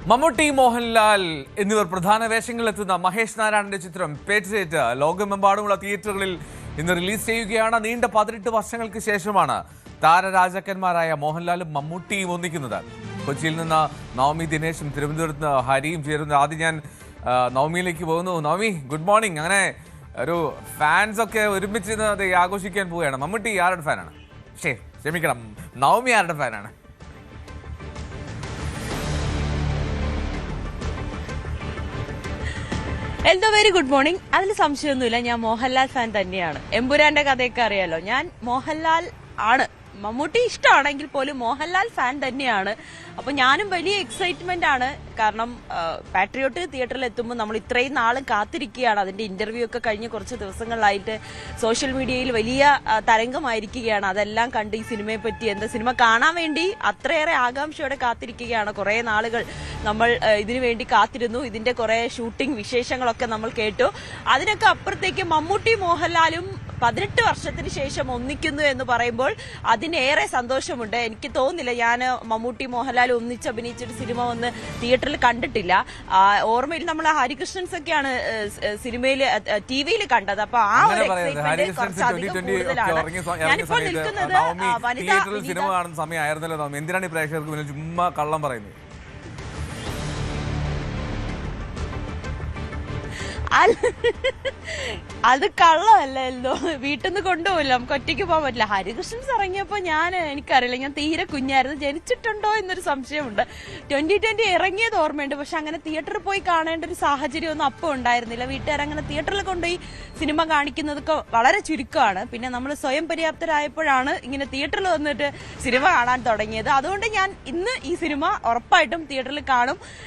മമ്മൂട്ടി, മോഹൻലാൽ എന്നിവർ പ്രധാന വേഷങ്ങളിലെത്തുന്ന മഹേഷ് നാരായണന്റെ ചിത്രം പേട്രിയറ്റ് ലോകമെമ്പാടുമുള്ള തിയേറ്ററുകളിൽ ഇന്ന് റിലീസ് ചെയ്യുകയാണ്. നീണ്ട 18 വർഷങ്ങൾക്ക് ശേഷമാണ് താരരാജാക്കന്മാരായ മോഹൻലാലും മമ്മൂട്ടിയും ഒന്നിക്കുന്നത്. കൊച്ചിയിൽ നിന്ന് നവമി ദിനേശും തിരുവനന്തപുരത്ത് നിന്ന് ഹരിയും ചേരുന്നു. ആദ്യം ഞാൻ നവമിയിലേക്ക് പോകുന്നു. Navami, good morning. അങ്ങനെ ഒരു ഫാൻസ് ഒക്കെ ഒരുമിച്ച് അത് ആഘോഷിക്കാൻ പോവുകയാണ്. മമ്മൂട്ടി ആരുടെ ഫാനാണ്? ക്ഷമിക്കണം, നവമി ആരുടെ ഫാനാണ്? എന്തോ വെരി ഗുഡ് മോർണിംഗ്. അതിൽ സംശയമൊന്നുമില്ല, ഞാൻ മോഹൻലാൽ ഫാൻ തന്നെയാണ്. എമ്പുരാന്റെ കഥയൊക്കെ അറിയാലോ. ഞാൻ മോഹൻലാൽ ആണ്. മമ്മൂട്ടി ഇഷ്ടമാണെങ്കിൽ പോലും മോഹൻലാൽ ഫാൻ തന്നെയാണ്. അപ്പൊ ഞാനും വലിയ എക്സൈറ്റ്മെന്റ് ആണ്. കാരണം പാട്രിയോട്ട് തിയേറ്ററിൽ എത്തുമ്പോൾ നമ്മൾ ഇത്രയും നാളും കാത്തിരിക്കുകയാണ്. അതിന്റെ ഇന്റർവ്യൂ ഒക്കെ കഴിഞ്ഞ് കുറച്ച് ദിവസങ്ങളിലായിട്ട് സോഷ്യൽ മീഡിയയിൽ വലിയ തരംഗമായിരിക്കുകയാണ്. അതെല്ലാം കണ്ട് ഈ സിനിമയെ പറ്റി സിനിമ കാണാൻ വേണ്ടി അത്രയേറെ ആകാംക്ഷയോടെ കാത്തിരിക്കുകയാണ്. കുറെ നാളുകൾ നമ്മൾ ഇതിനു വേണ്ടി കാത്തിരുന്നു. ഇതിന്റെ കുറെ ഷൂട്ടിംഗ് വിശേഷങ്ങളൊക്കെ നമ്മൾ കേട്ടു. അതിനൊക്കെ അപ്പുറത്തേക്ക് മമ്മൂട്ടി മോഹൻലാലും 18 വർഷത്തിന് ശേഷം ഒന്നിക്കുന്നു എന്ന് പറയുമ്പോൾ അതിനേറെ സന്തോഷമുണ്ട്. എനിക്ക് തോന്നുന്നില്ല ഞാൻ മമ്മൂട്ടി മോഹൻലാൽ ഒന്നിച്ച് അഭിനയിച്ചൊരു സിനിമ ഒന്ന് തിയേറ്ററിൽ കണ്ടിട്ടില്ല. ഓർമ്മയിൽ നമ്മൾ ഹരികൃഷ്ണൻസ് ഒക്കെയാണ് സിനിമയിൽ ടിവിയിൽ കണ്ടത്. അപ്പൊ ആ ഒരു എക്സൈറ്റ്മെന്റ് കുറച്ചധികം കൂടുതലാണ്. ഞാനിപ്പോൾ നിൽക്കുന്നത് സിനിമ കാണുന്ന സമയമായിരുന്നല്ലോ. എന്തിനാണ് ഈ പ്രേക്ഷകർക്ക് മുന്നിൽ ചുമ്മാ കള്ളം പറയുന്നത്? അത് കള്ളമല്ലോ. വീട്ടിൽ നിന്ന് കൊണ്ടുപോകില്ല, നമുക്ക് ഒറ്റയ്ക്ക് പോകാൻ പറ്റില്ല. ഹരികൃഷ്ണൻസ് ഇറങ്ങിയപ്പോ എനിക്കറിയില്ല, ഞാൻ തീരെ കുഞ്ഞായിരുന്നു. ജനിച്ചിട്ടുണ്ടോ എന്നൊരു സംശയമുണ്ട്. 2020 ഇറങ്ങിയത് ഓർമ്മയുണ്ട്, പക്ഷെ അങ്ങനെ തിയേറ്ററിൽ പോയി കാണേണ്ട ഒരു സാഹചര്യം ഒന്നും അപ്പം ഉണ്ടായിരുന്നില്ല. വീട്ടുകാരങ്ങനെ തിയേറ്ററിൽ കൊണ്ടുപോയി സിനിമ കാണിക്കുന്നതൊക്കെ വളരെ ചുരുക്കമാണ്. പിന്നെ നമ്മൾ സ്വയം പര്യാപ്തരായപ്പോഴാണ് ഇങ്ങനെ തിയേറ്ററിൽ വന്നിട്ട് സിനിമ കാണാൻ തുടങ്ങിയത്. അതുകൊണ്ട് ഞാൻ ഇന്ന് ഈ സിനിമ ഉറപ്പായിട്ടും തിയേറ്ററിൽ കാണും.